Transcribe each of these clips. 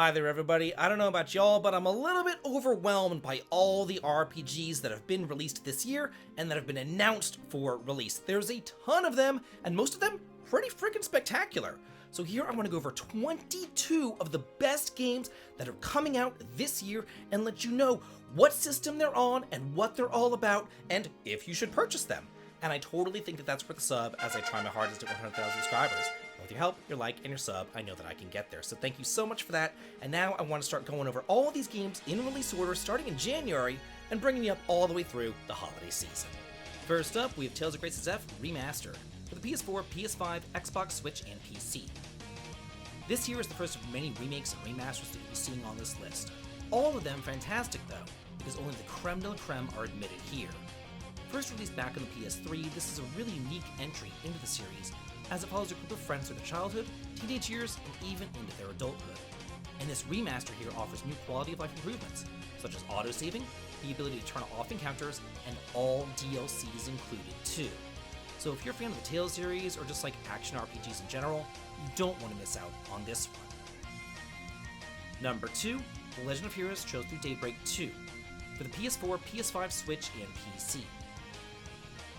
Hi there everybody, I don't know about y'all, but I'm a little bit overwhelmed by all the RPGs that have been released this year and that have been announced for release. There's a ton of them, and most of them pretty freaking spectacular. So here I want to go over 22 of the best games that are coming out this year and let you know what system they're on and what they're all about and if you should purchase them. And I totally think that that's worth the sub as I try my hardest at 100,000 subscribers. With your help, your like, and your sub, I know that I can get there. So thank you so much for that. And now I want to start going over all these games in release order starting in January and bringing you up all the way through the holiday season. First up, we have Tales of Grace's F Remastered for the PS4, PS5, Xbox, Switch, and PC. This year is the first of many remakes and remasters that you'll be seeing on this list. All of them fantastic though, because only the creme de la creme are admitted here. First released back on the PS3, this is a really unique entry into the series, as it follows a group of friends through their childhood, teenage years, and even into their adulthood. And this remaster here offers new quality of life improvements, such as auto-saving, the ability to turn off encounters, and all DLCs included too. So if you're a fan of the Tales series, or just like action RPGs in general, you don't want to miss out on this one. Number 2, The Legend of Heroes Trails Through Daybreak 2, for the PS4, PS5, Switch, and PC.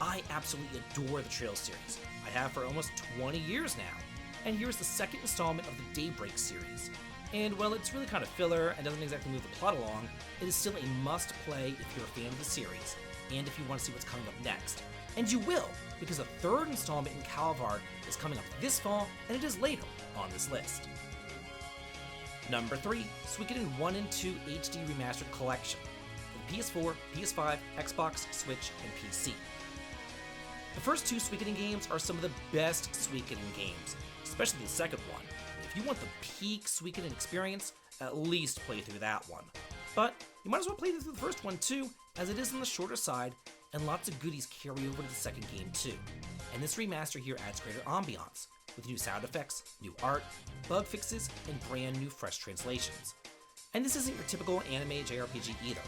I absolutely adore the Trails series. I have for almost 20 years now, and here's the second installment of the Daybreak series. And while it's really kind of filler and doesn't exactly move the plot along, it is still a must-play if you're a fan of the series, and if you want to see what's coming up next. And you will, because a third installment in Calvard is coming up this fall, and it is later on this list. Number 3, Suikoden 1 and 2 HD Remastered Collection, for the PS4, PS5, Xbox, Switch, and PC. The first two Suikoden games are some of the best Suikoden games, especially the second one. If you want the peak Suikoden experience, at least play through that one. But you might as well play through the first one too, as it is on the shorter side, and lots of goodies carry over to the second game too. And this remaster here adds greater ambiance, with new sound effects, new art, bug fixes, and brand new fresh translations. And this isn't your typical anime JRPG either.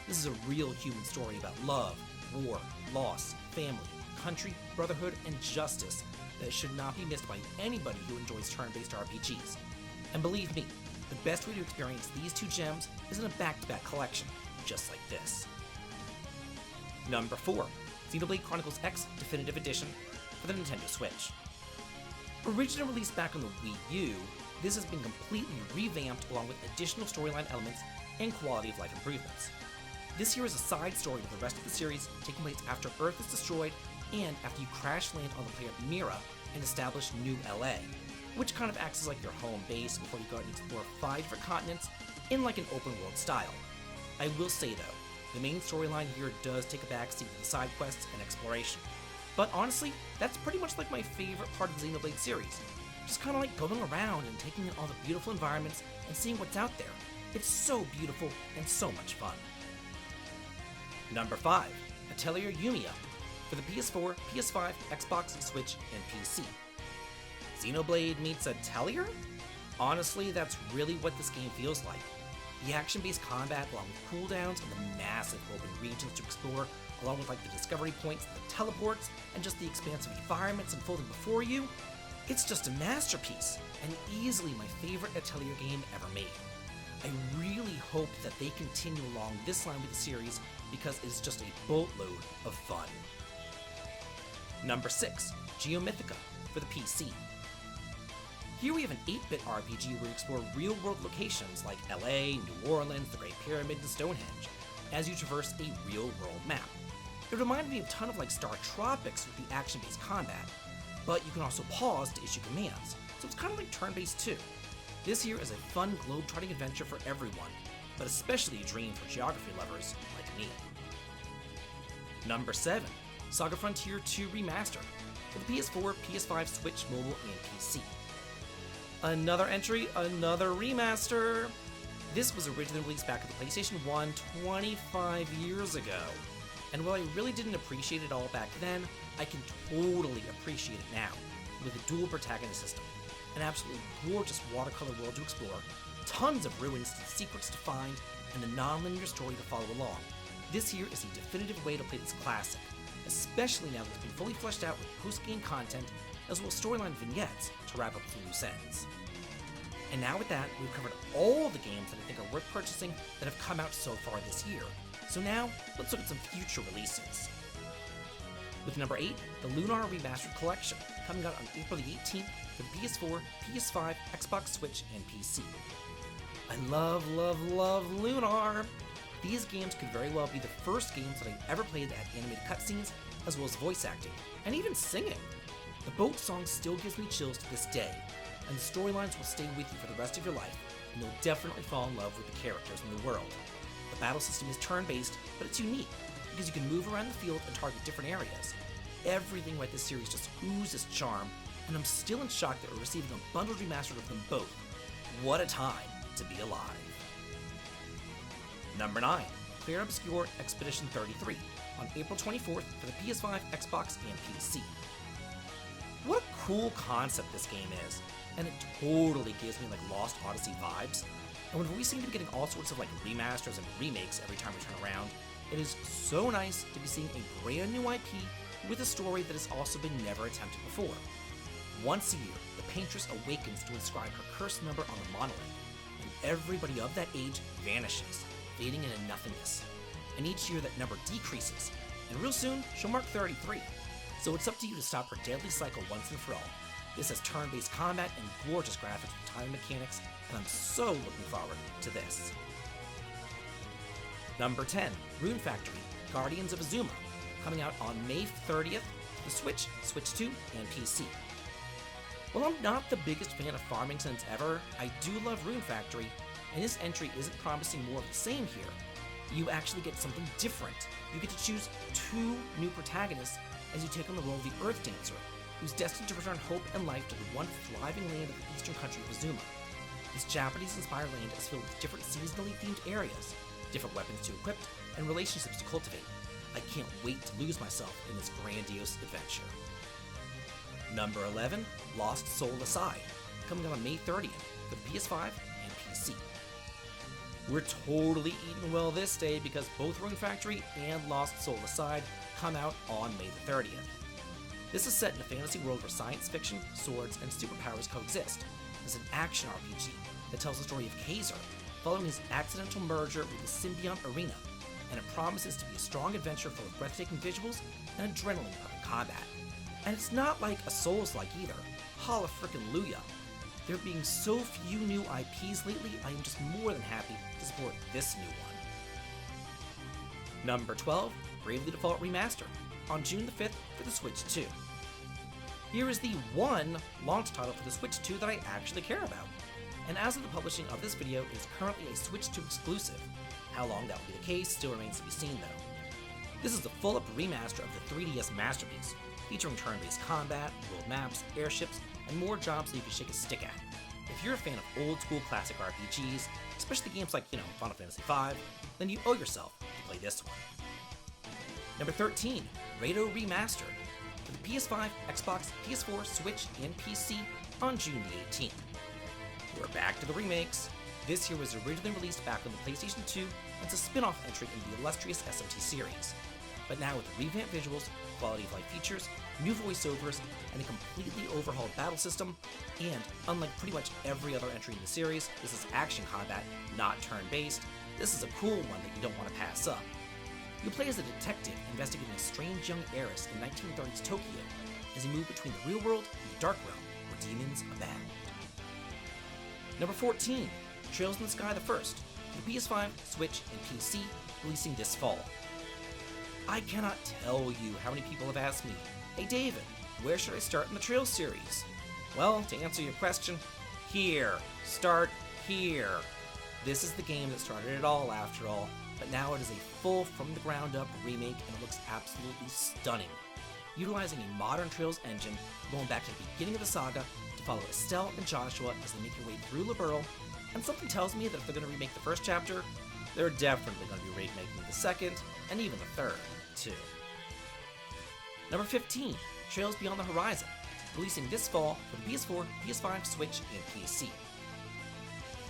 This is a real human story about love, war, loss, family, country, brotherhood, and justice that should not be missed by anybody who enjoys turn-based RPGs. And believe me, the best way to experience these two gems is in a back-to-back collection, just like this. Number 4, Xenoblade Chronicles X Definitive Edition for the Nintendo Switch. Originally released back on the Wii U, this has been completely revamped along with additional storyline elements and quality of life improvements. This here is a side story to the rest of the series, taking place after Earth is destroyed and after you crash land on the planet Mira and establish New LA, which kind of acts as like your home base before you go out and explore 5 different continents in like an open world style. I will say though, the main storyline here does take a backseat to the side quests and exploration. But honestly, that's pretty much like my favorite part of the Xenoblade series. Just kind of like going around and taking in all the beautiful environments and seeing what's out there. It's so beautiful and so much fun. Number 5, Atelier Yumiya, for the PS4, PS5, Xbox, Switch, and PC. Xenoblade meets Atelier? Honestly, that's really what this game feels like. The action-based combat along with cooldowns and the massive open regions to explore, along with like the discovery points, the teleports, and just the expansive environments unfolding before you, it's just a masterpiece, and easily my favorite Atelier game ever made. I really hope that they continue along this line with the series because it's just a boatload of fun. Number 6, Geomythica for the PC. Here we have an 8-bit RPG where you explore real-world locations like LA, New Orleans, the Great Pyramid, and Stonehenge, as you traverse a real-world map. It reminded me a ton of like Star Tropics with the action-based combat, but you can also pause to issue commands, so it's kind of like turn-based too. This here is a fun globe-trotting adventure for everyone, but especially a dream for geography lovers like me. Number 7, Saga Frontier 2 Remastered for the PS4, PS5, Switch, mobile, and PC. Another entry, another remaster. This was originally released back at the PlayStation 1 25 years ago, and while I really didn't appreciate it all back then, I can totally appreciate it now, with a dual protagonist system, an absolutely gorgeous watercolor world to explore, tons of ruins and secrets to find, and a non-linear story to follow along. This here is a definitive way to play this classic, especially now that it's been fully fleshed out with post-game content, as well as storyline vignettes to wrap up the loose ends. And now with that, we've covered all the games that I think are worth purchasing that have come out so far this year. So now, let's look at some future releases. With number 8, the Lunar Remastered Collection, coming out on April the 18th for the PS4, PS5, Xbox Switch, and PC. I love Lunar! These games could very well be the first games that I ever played that had animated cutscenes, as well as voice acting, and even singing. The boat song still gives me chills to this day, and the storylines will stay with you for the rest of your life, and you'll definitely fall in love with the characters in the world. The battle system is turn-based, but it's unique, because you can move around the field and target different areas. Everything about this series just oozes charm, and I'm still in shock that we're receiving a bundled remaster of them both. What a time to be alive. Number 9, Clear Obscure Expedition 33, on April 24th for the PS5, Xbox, and PC. What a cool concept this game is, and it totally gives me like Lost Odyssey vibes. And when we seem to be getting all sorts of like remasters and remakes every time we turn around, it is so nice to be seeing a brand new IP with a story that has also been never attempted before. Once a year, the paintress awakens to inscribe her cursed number on the monolith, and everybody of that age vanishes, fading into nothingness. And each year that number decreases, and real soon she'll mark 33. So it's up to you to stop her deadly cycle once and for all. This has turn-based combat and gorgeous graphics with time mechanics, and I'm so looking forward to this. Number 10, Rune Factory, Guardians of Azuma, coming out on May 30th for the Switch, Switch 2, and PC. While I'm not the biggest fan of farming sims ever, I do love Rune Factory, and this entry isn't promising more of the same here. You actually get something different. You get to choose 2 new protagonists as you take on the role of the Earth Dancer, who's destined to return hope and life to the one thriving land of the eastern country of Azuma. This Japanese-inspired land is filled with different seasonally themed areas, different weapons to equip, and relationships to cultivate. I can't wait to lose myself in this grandiose adventure. Number 11, Lost Soul Aside, coming out on May 30th for the PS5 and PC. We're totally eating well this day because both Rune Factory and Lost Soul Aside come out on May the 30th. This is set in a fantasy world where science fiction, swords, and superpowers coexist. It's an action RPG that tells the story of Kaiser, following his accidental merger with the Symbiont Arena, and it promises to be a strong adventure full of breathtaking visuals and adrenaline-pumping combat. And it's not like a Souls-like either. Hallelujah! There being so few new IPs lately, I am just more than happy to support this new one. Number 12, Bravely Default Remastered, on June the 5th for the Switch 2. Here is the one launch title for the Switch 2 that I actually care about. And as of the publishing of this video, it is currently a Switch 2 exclusive. How long that will be the case still remains to be seen though. This is the full-up remaster of the 3DS masterpiece, featuring turn-based combat, world maps, airships, and more jobs that you can shake a stick at. If you're a fan of old-school classic RPGs, especially games like, Final Fantasy V, then you owe yourself to play this one. Number 13, Rado Remastered, for the PS5, Xbox, PS4, Switch, and PC on June the 18th. We're back to the remakes. This here was originally released back on the PlayStation 2, and it's a spin-off entry in the illustrious SMT series. But now with revamped visuals, quality of life features, new voiceovers, and a completely overhauled battle system, and unlike pretty much every other entry in the series, this is action combat, not turn-based. This is a cool one that you don't want to pass up. You play as a detective investigating a strange young heiress in 1930s Tokyo as you move between the real world and the dark realm where demons abound. Number 14, Trails in the Sky the First, for the PS5, Switch, and PC, releasing this fall. I cannot tell you how many people have asked me, "Hey David, where should I start in the Trails series?" Well, to answer your question, here. Start here. This is the game that started it all after all, but now it is a full from-the-ground-up remake and it looks absolutely stunning. Utilizing a modern Trails engine, going back to the beginning of the saga to follow Estelle and Joshua as they make their way through Liberl, and something tells me that if they're going to remake the first chapter, they're definitely going to be remaking the second, and even the third, too. Number 15, Trails Beyond the Horizon, releasing this fall for the PS4, PS5, Switch, and PC.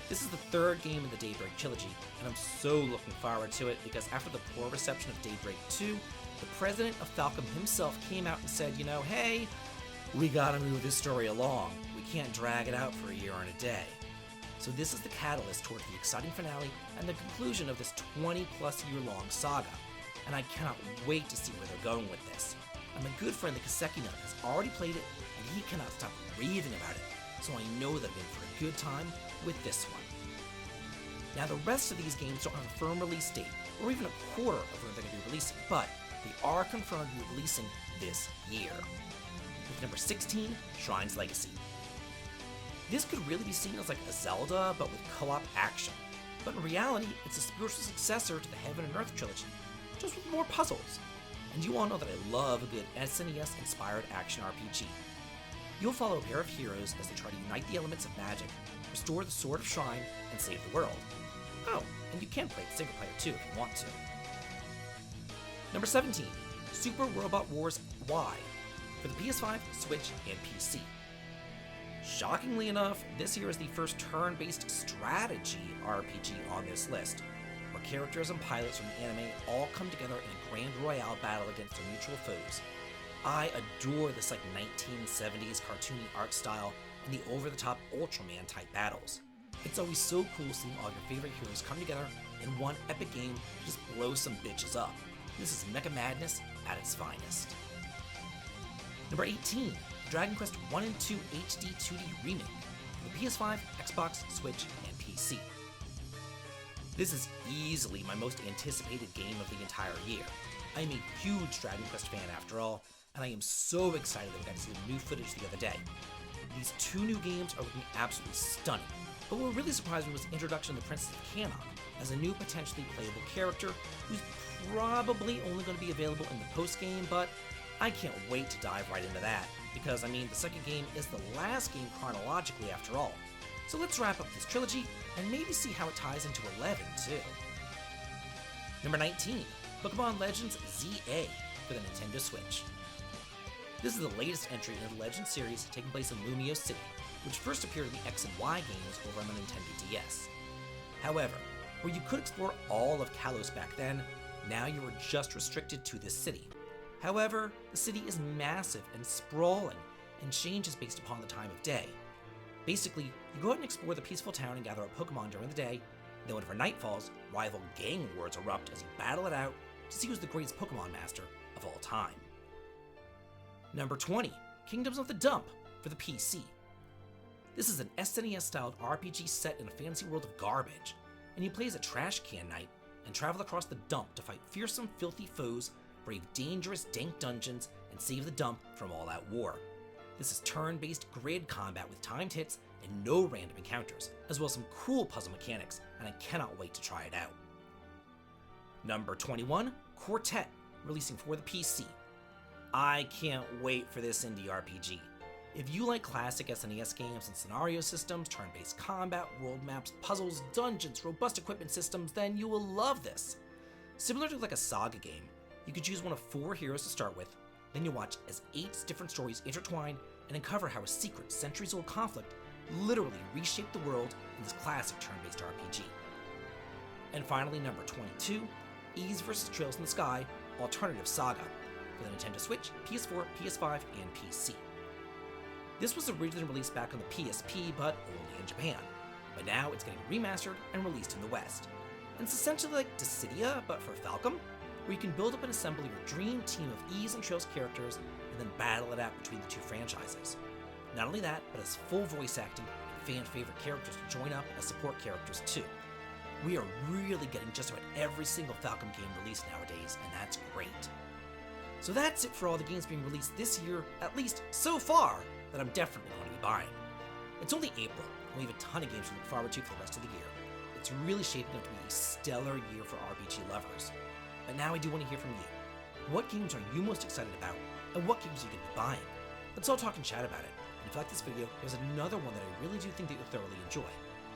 This is the third game in the Daybreak trilogy, and I'm so looking forward to it because after the poor reception of Daybreak 2, the president of Falcom himself came out and said, hey, we gotta move this story along. We can't drag it out for a year and a day. So this is the catalyst towards the exciting finale and the conclusion of this 20-plus year-long saga, and I cannot wait to see where they're going with this. And my good friend the Kaseki Nut has already played it, and he cannot stop raving about it, so I know that I'm in for a good time with this one. Now the rest of these games don't have a firm release date, or even a quarter of when they're going to be releasing, but they are confirmed to be releasing this year. With number 16, Shrine's Legacy. This could really be seen as like a Zelda, but with co-op action. But in reality, it's a spiritual successor to the Heaven and Earth trilogy, just with more puzzles. And you all know that I love a good SNES-inspired action RPG. You'll follow a pair of heroes as they try to unite the elements of magic, restore the Sword of Shrine, and save the world. Oh, and you can play it single player too if you want to. Number 17, Super Robot Wars Y, for the PS5, Switch, and PC. Shockingly enough, this here is the first turn-based strategy RPG on this list, where characters and pilots from the anime all come together in a grand royale battle against their mutual foes. I adore this like 1970s cartoony art style and the over-the-top Ultraman type battles. It's always so cool seeing all your favorite heroes come together in one epic game to just blow some bitches up. This is Mecha Madness at its finest. Number 18, Dragon Quest 1 and 2 HD 2D Remake for the PS5, Xbox, Switch, and PC. This is easily my most anticipated game of the entire year. I am a huge Dragon Quest fan after all, and I am so excited that we got to see the new footage the other day. These two new games are looking absolutely stunning, but what really surprised me was the introduction of the Princess of Canon as a new potentially playable character who's probably only going to be available in the post-game, but I can't wait to dive right into that, because I mean, the second game is the last game chronologically after all. So let's wrap up this trilogy and maybe see how it ties into 11 too. Number 19, Pokemon Legends ZA for the Nintendo Switch. This is the latest entry in the Legends series taking place in Lumio City, which first appeared in the X and Y games over on the Nintendo DS. However, where you could explore all of Kalos back then, now you are just restricted to this city. However, the city is massive and sprawling, and changes based upon the time of day. Basically, you go out and explore the peaceful town and gather up Pokemon during the day, then whenever night falls, rival gang wars erupt as you battle it out to see who's the greatest Pokemon master of all time. Number 20, Kingdoms of the Dump for the PC. This is an SNES-styled RPG set in a fantasy world of garbage, and you play as a trash can knight and travel across the dump to fight fearsome, filthy foes, brave dangerous, dank dungeons, and save the dump from all-out war. This is turn-based grid combat with timed hits and no random encounters, as well as some cool puzzle mechanics, and I cannot wait to try it out. Number 21, Quartet, releasing for the PC. I can't wait for this indie RPG. If you like classic SNES games and scenario systems, turn-based combat, world maps, puzzles, dungeons, robust equipment systems, then you will love this. Similar to like a saga game, you could choose one of 4 heroes to start with, then you'll watch as 8 different stories intertwine and uncover how a secret, centuries-old conflict literally reshaped the world in this classic turn-based RPG. And finally, number 22, Ys vs. Trails in the Sky, Alternative Saga, for the Nintendo Switch, PS4, PS5, and PC. This was originally released back on the PSP, but only in Japan. But now it's getting remastered and released in the West. And it's essentially like Dissidia, but for Falcom, where you can build up and assemble your dream team of Ys and Trails characters and then battle it out between the two franchises. Not only that, but as full voice acting and fan-favorite characters to join up as support characters too. We are really getting just about every single Falcom game released nowadays, and that's great. So that's it for all the games being released this year, at least so far, that I'm definitely going to be buying. It's only April, and we have a ton of games to look forward to for the rest of the year. It's really shaping up to be a stellar year for RPG lovers. But now I do want to hear from you. What games are you most excited about, and what games are you going to be buying? Let's all talk and chat about it. And if you like this video, there's another one that I really do think that you'll thoroughly enjoy.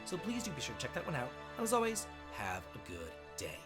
So please do be sure to check that one out, and as always, have a good day.